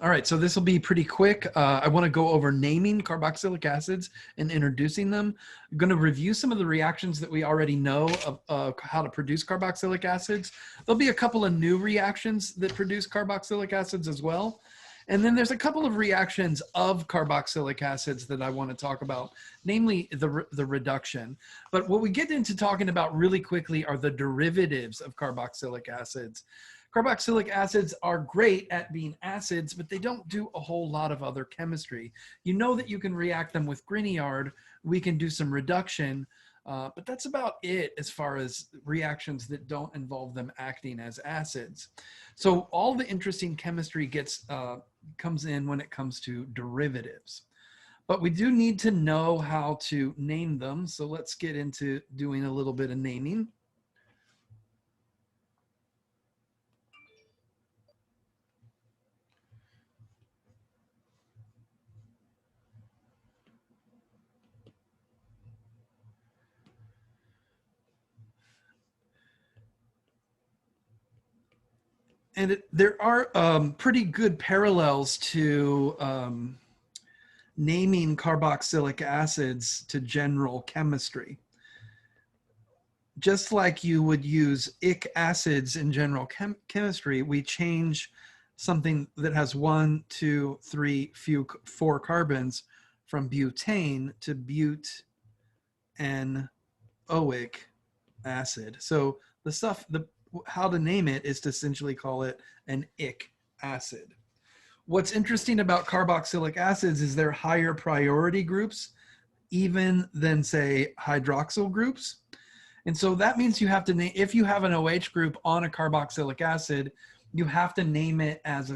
All right, so this will be pretty quick. I want to go over naming carboxylic acids and introducing them. I'm going to review some of the reactions that we already know of how to produce carboxylic acids. There'll be a couple of new reactions that produce carboxylic acids as well. And then there's a couple of reactions of carboxylic acids that I want to talk about, namely the reduction. But what we get into talking about really quickly are the derivatives of carboxylic acids. Carboxylic acids are great at being acids, but they don't do a whole lot of other chemistry. You know that you can react them with Grignard. We can do some reduction, but that's about it as far as reactions that don't involve them acting as acids. So all the interesting chemistry comes in when it comes to derivatives. But we do need to know how to name them. So let's get into doing a little bit of naming. And there are pretty good parallels to naming carboxylic acids to general chemistry. Just like you would use ic acids in general chemistry, we change something that has 1, 2, 3, 4 carbons from butane to butanoic acid. So how to name it is to essentially call it an ic acid. What's interesting about carboxylic acids is they're higher priority groups even than, say, hydroxyl groups. And so that means you have to name, if you have an OH group on a carboxylic acid, you have to name it as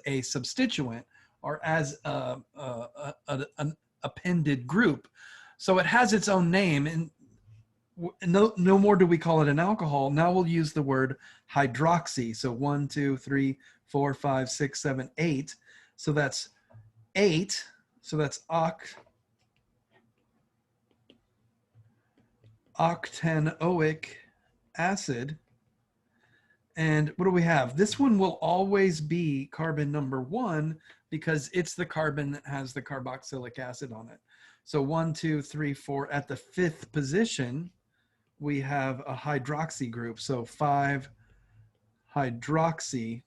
a substituent or as an appended group. So it has its own name, and no more do we call it an alcohol. Now we'll use the word hydroxy. So 1, 2, 3, 4, 5, 6, 7, 8. So that's 8. So that's octanoic acid. And what do we have? This one will always be carbon number 1 because it's the carbon that has the carboxylic acid on it. So 1, 2, 3, 4. At the 5th position, we have a hydroxy group. So 5 hydroxy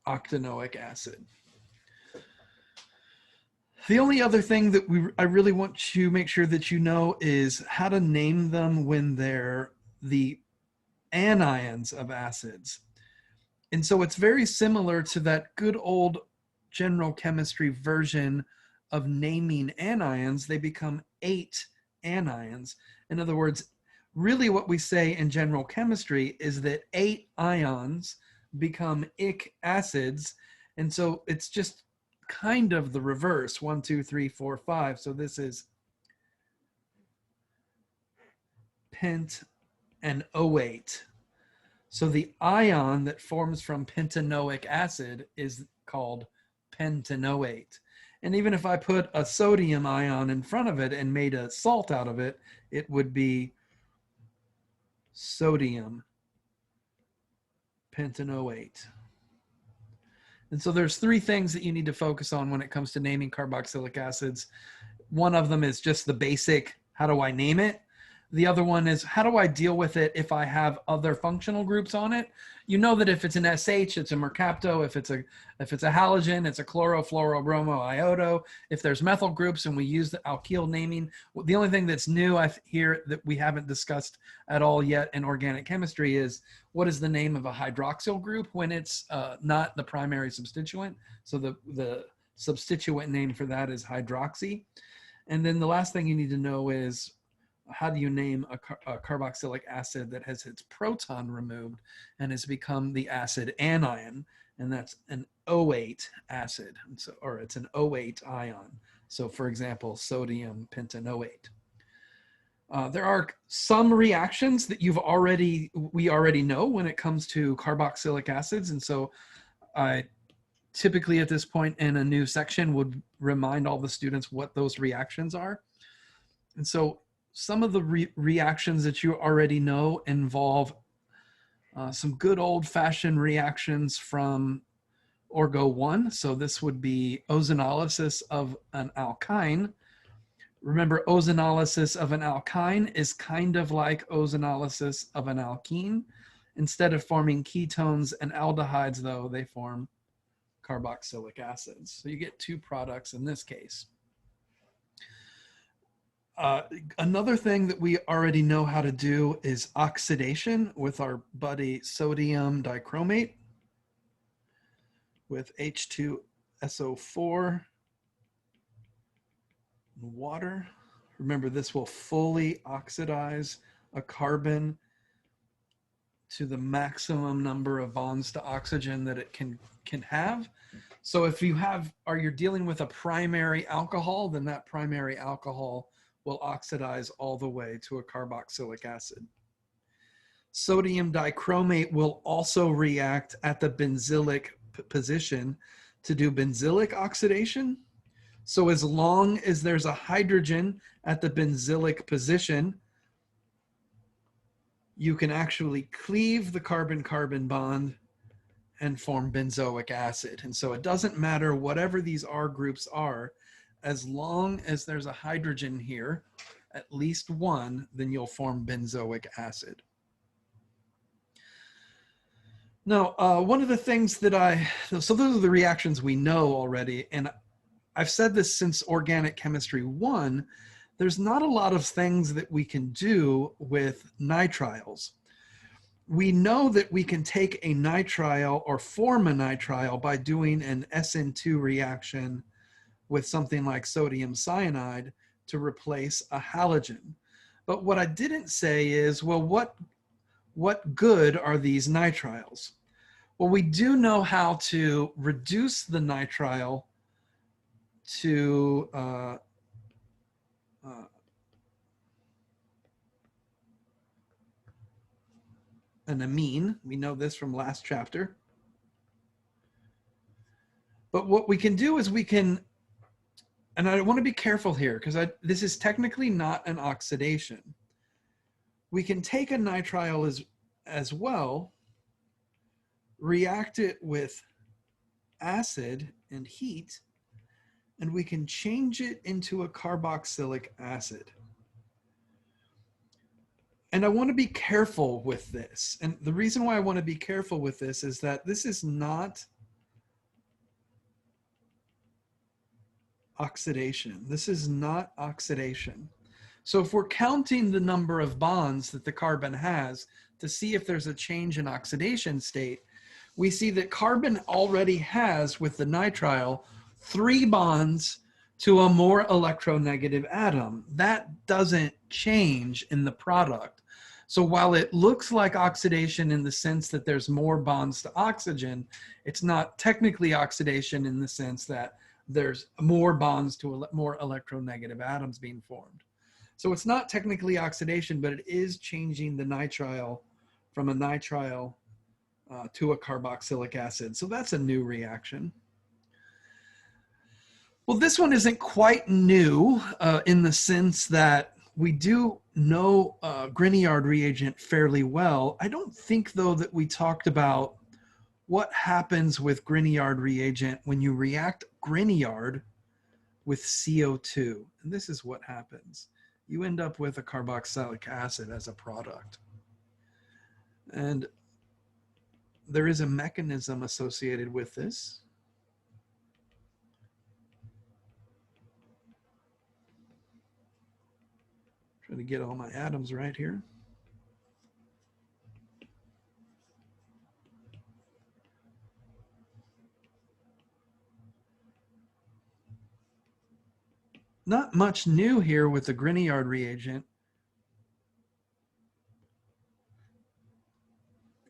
octanoic acid. The only other thing that I really want to make sure that you know is how to name them when they're the anions of acids. And so it's very similar to that good old general chemistry version of naming anions. They become 8 anions. In other words, really what we say in general chemistry is that 8 ions become ic acids. And so it's just kind of the reverse, 1, 2, 3, 4, 5. So this is pent and O8. So the ion that forms from pentanoic acid is called pentanoate. And even if I put a sodium ion in front of it and made a salt out of it, it would be sodium pentanoate. And so there's 3 things that you need to focus on when it comes to naming carboxylic acids. One of them is just the basic, how do I name it? The other one is, how do I deal with it if I have other functional groups on it? You know that if it's an SH, it's a mercapto. If it's a halogen, it's a chlorofluorobromoiodo. If there's methyl groups and we use the alkyl naming, the only thing that's new here that we haven't discussed at all yet in organic chemistry is what is the name of a hydroxyl group when it's not the primary substituent. So the substituent name for that is hydroxy. And then the last thing you need to know is, how do you name a carboxylic acid that has its proton removed and has become the acid anion? And that's an O8 acid, or it's an O8 ion. So for example, sodium pentanoate. There are some reactions that we already know when it comes to carboxylic acids. And so I typically at this point in a new section would remind all the students what those reactions are. And so some of the reactions that you already know involve some good old-fashioned reactions from Orgo 1. So this would be ozonolysis of an alkyne. Remember, ozonolysis of an alkyne is kind of like ozonolysis of an alkene. Instead of forming ketones and aldehydes, though, they form carboxylic acids. So you get two products in this case. Another thing that we already know how to do is oxidation with our buddy sodium dichromate with H2SO4 and water. Remember, this will fully oxidize a carbon to the maximum number of bonds to oxygen that it can have. So if you're dealing with a primary alcohol, then that primary alcohol will oxidize all the way to a carboxylic acid. Sodium dichromate will also react at the benzylic position to do benzylic oxidation. So as long as there's a hydrogen at the benzylic position, you can actually cleave the carbon-carbon bond and form benzoic acid. And so it doesn't matter whatever these R groups are, as long as there's a hydrogen here, at least one, then you'll form benzoic acid. Now, one of the things that so those are the reactions we know already. And I've said this since Organic Chemistry 1, there's not a lot of things that we can do with nitriles. We know that we can take a nitrile or form a nitrile by doing an SN2 reaction with something like sodium cyanide to replace a halogen. But what I didn't say is, well, what good are these nitriles? Well, we do know how to reduce the nitrile to an amine. We know this from last chapter. But what we can do is we can, and I want to be careful here because this is technically not an oxidation. We can take a nitrile as well, react it with acid and heat, and we can change it into a carboxylic acid. And I want to be careful with this. And the reason why I want to be careful with this is that this is not oxidation. This is not oxidation. So if we're counting the number of bonds that the carbon has to see if there's a change in oxidation state, we see that carbon already has, with the nitrile, 3 bonds to a more electronegative atom. That doesn't change in the product. So while it looks like oxidation in the sense that there's more bonds to oxygen, it's not technically oxidation in the sense that there's more bonds to more electronegative atoms being formed. So it's not technically oxidation, but it is changing the nitrile from a nitrile to a carboxylic acid. So that's a new reaction. Well, this one isn't quite new in the sense that we do know Grignard reagent fairly well. I don't think, though, that we talked about what happens with Grignard reagent when you react Grignard with CO2. And this is what happens. You end up with a carboxylic acid as a product. And there is a mechanism associated with this. Trying to get all my atoms right here. Not much new here with the Grignard reagent.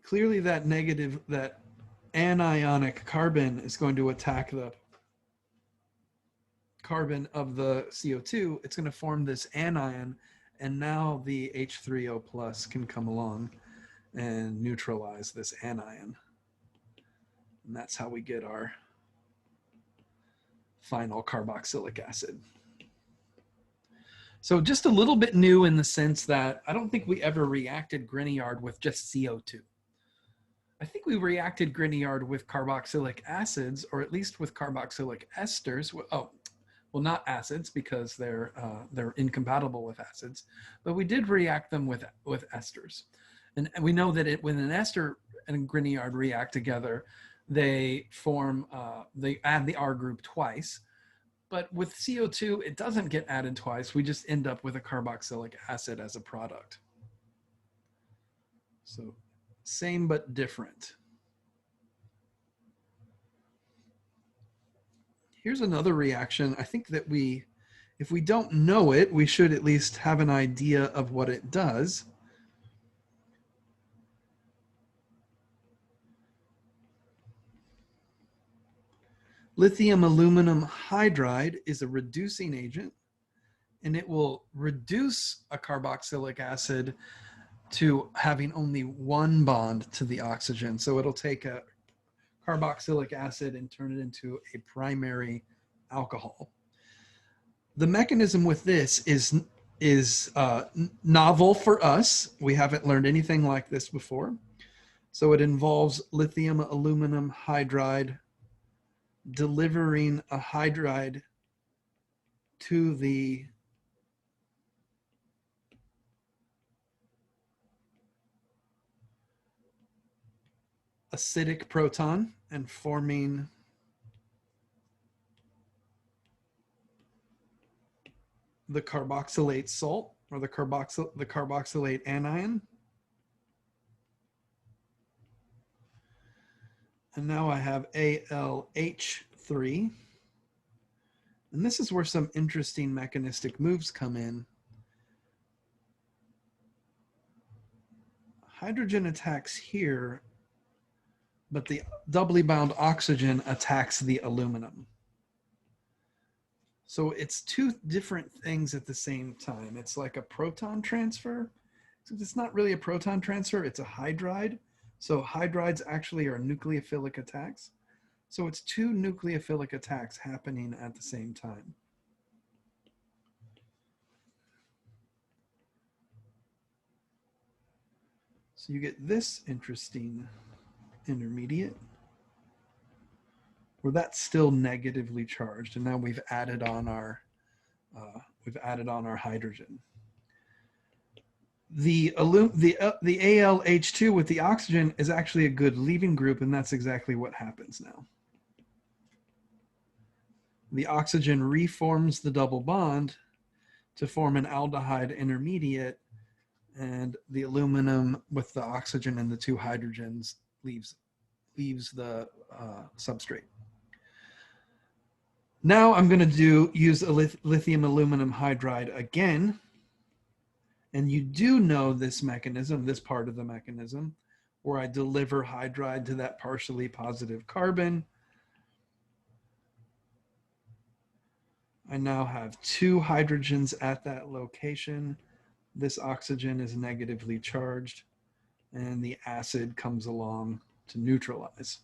Clearly that anionic carbon is going to attack the carbon of the CO2. It's going to form this anion, and now the H3O plus can come along and neutralize this anion. And that's how we get our final carboxylic acid. So just a little bit new in the sense that I don't think we ever reacted Grignard with just CO2. I think we reacted Grignard with carboxylic acids, or at least with carboxylic esters. Oh, well, not acids because they're incompatible with acids, but we did react them with esters. And we know that when an ester and Grignard react together, they form, they add the R group twice. But with CO2, it doesn't get added twice. We just end up with a carboxylic acid as a product. So same but different. Here's another reaction. I think that if we don't know it, we should at least have an idea of what it does. Lithium aluminum hydride is a reducing agent, and it will reduce a carboxylic acid to having only one bond to the oxygen. So it'll take a carboxylic acid and turn it into a primary alcohol. The mechanism with this is novel for us. We haven't learned anything like this before. So it involves lithium aluminum hydride delivering a hydride to the acidic proton and forming the carboxylate salt, or the carboxylate anion. And now I have ALH3. And this is where some interesting mechanistic moves come in. Hydrogen attacks here, but the doubly bound oxygen attacks the aluminum. So it's two different things at the same time. It's like a proton transfer. It's not really a proton transfer, it's a hydride. So hydrides actually are nucleophilic attacks. So it's two nucleophilic attacks happening at the same time. So you get this interesting intermediate where that's still negatively charged, and now we've added on our hydrogen. The ALH2 with the oxygen is actually a good leaving group, and that's exactly what happens now. The oxygen reforms the double bond to form an aldehyde intermediate, and the aluminum with the oxygen and the two hydrogens leaves the substrate. Now I'm going to use a lithium aluminum hydride again. And you do know this mechanism, this part of the mechanism, where I deliver hydride to that partially positive carbon. I now have two hydrogens at that location. This oxygen is negatively charged, and the acid comes along to neutralize.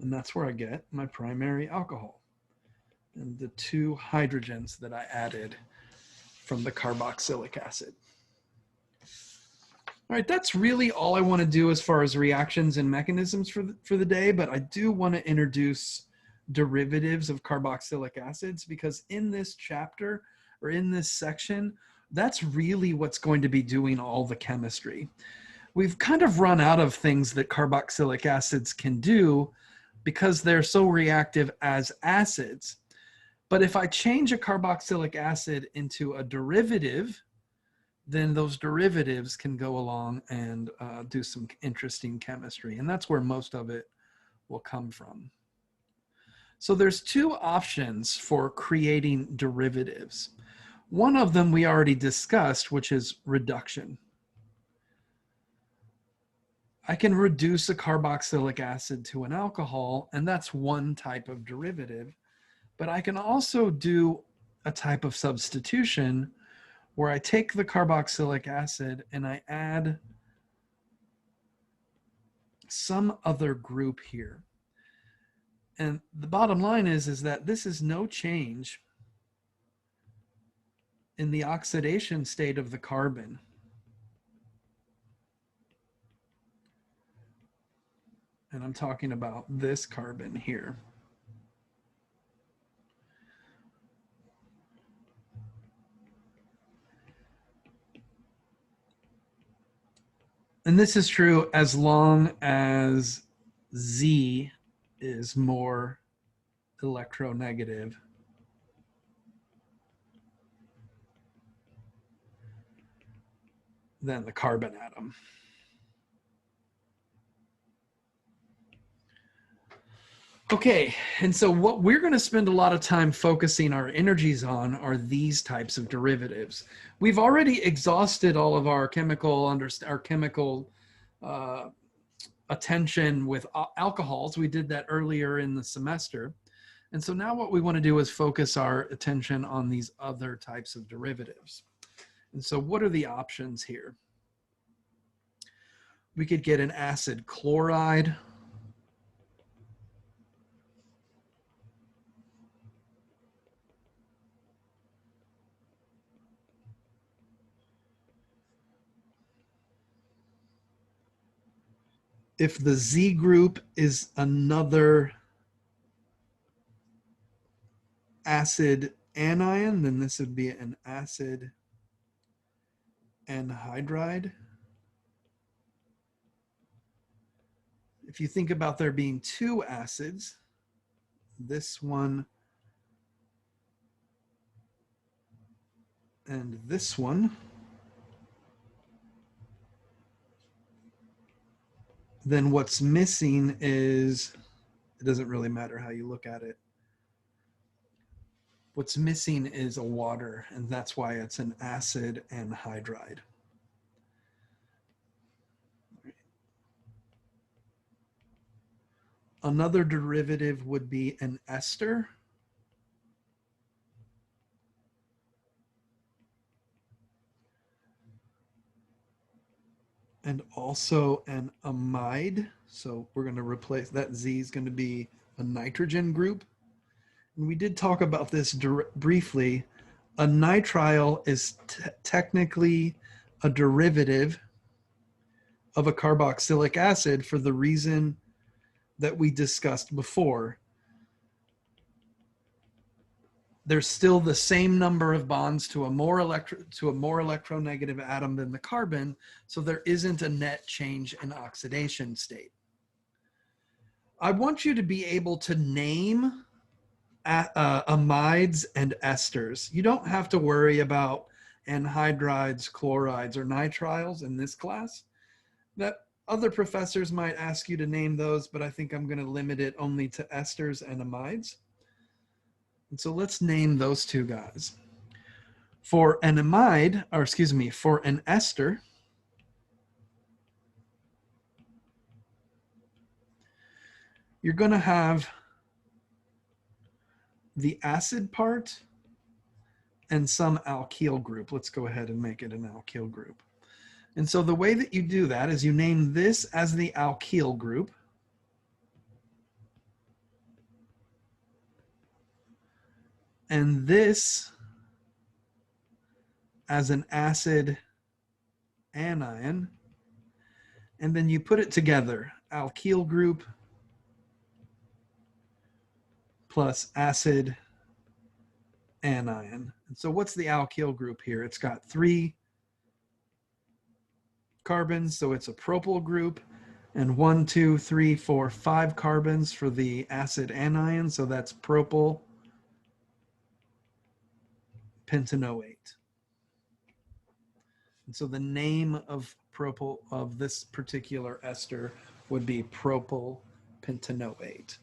And that's where I get my primary alcohol and the two hydrogens that I added from the carboxylic acid. All right, that's really all I want to do as far as reactions and mechanisms for the day, but I do want to introduce derivatives of carboxylic acids, because in this chapter, or in this section, that's really what's going to be doing all the chemistry. We've kind of run out of things that carboxylic acids can do because they're so reactive as acids. But if I change a carboxylic acid into a derivative, then those derivatives can go along and do some interesting chemistry. And that's where most of it will come from. So there's two options for creating derivatives. One of them we already discussed, which is reduction. I can reduce a carboxylic acid to an alcohol, and that's one type of derivative. But I can also do a type of substitution where I take the carboxylic acid and I add some other group here. And the bottom line is that this is no change in the oxidation state of the carbon. And I'm talking about this carbon here. And this is true as long as Z is more electronegative than the carbon atom. Okay, and so what we're going to spend a lot of time focusing our energies on are these types of derivatives. We've already exhausted all of our chemical attention with alcohols. We did that earlier in the semester. And so now what we want to do is focus our attention on these other types of derivatives. And so what are the options here? We could get an acid chloride. If the Z group is another acid anion, then this would be an acid anhydride. If you think about there being two acids, this one and this one, then what's missing is, it doesn't really matter how you look at it. What's missing is a water, and that's why it's an acid anhydride. Another derivative would be an ester. And also an amide. So we're going to replace that Z is going to be a nitrogen group. And we did talk about this briefly. A nitrile is technically a derivative of a carboxylic acid for the reason that we discussed before. There's still the same number of bonds to a more electronegative atom than the carbon, so there isn't a net change in oxidation state. I want you to be able to name amides and esters. You don't have to worry about anhydrides, chlorides, or nitriles in this class. That other professors might ask you to name those, but I think I'm going to limit it only to esters and amides. And so let's name those two guys. For an amide, or excuse me, for an ester, you're going to have the acid part and some alkyl group. Let's go ahead and make it an alkyl group. And so the way that you do that is you name this as the alkyl group. And this as an acid anion. And then you put it together, alkyl group plus acid anion. And so what's the alkyl group here? It's got 3 carbons, so it's a propyl group, and 1, 2, 3, 4, 5 carbons for the acid anion, so that's propyl pentanoate. And so the name of propyl of this particular ester would be propyl pentanoate.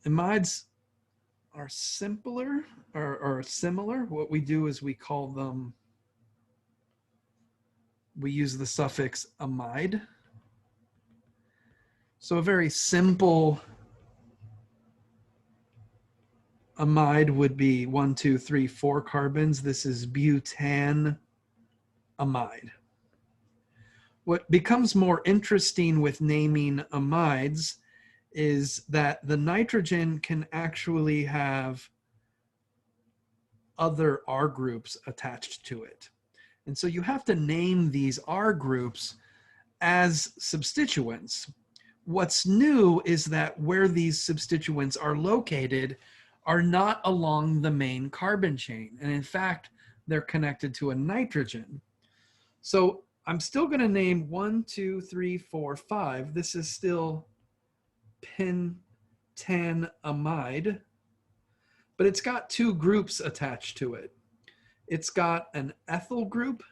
Amides are simpler or similar. What we do is we call them, we use the suffix amide. So a very simple amide would be 1, 2, 3, 4 carbons. This is butan amide. What becomes more interesting with naming amides is that the nitrogen can actually have other R groups attached to it. And so you have to name these R groups as substituents. What's new is that where these substituents are located are not along the main carbon chain. And in fact, they're connected to a nitrogen. So I'm still going to name 1, 2, 3, 4, 5. This is still pentanamide, but it's got two groups attached to it. It's got an ethyl group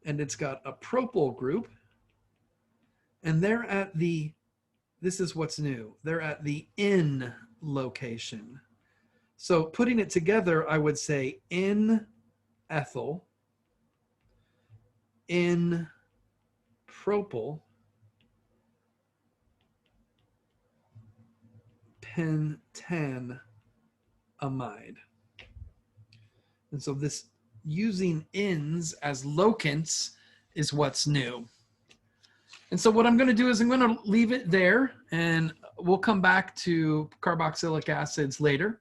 and it's got a propyl group, and they're at the, this is what's new, they're at the in location. So putting it together, I would say in ethyl, in propyl, pentanamide. And so this using ins as locants is what's new. And so what I'm going to do is I'm going to leave it there, and we'll come back to carboxylic acids later.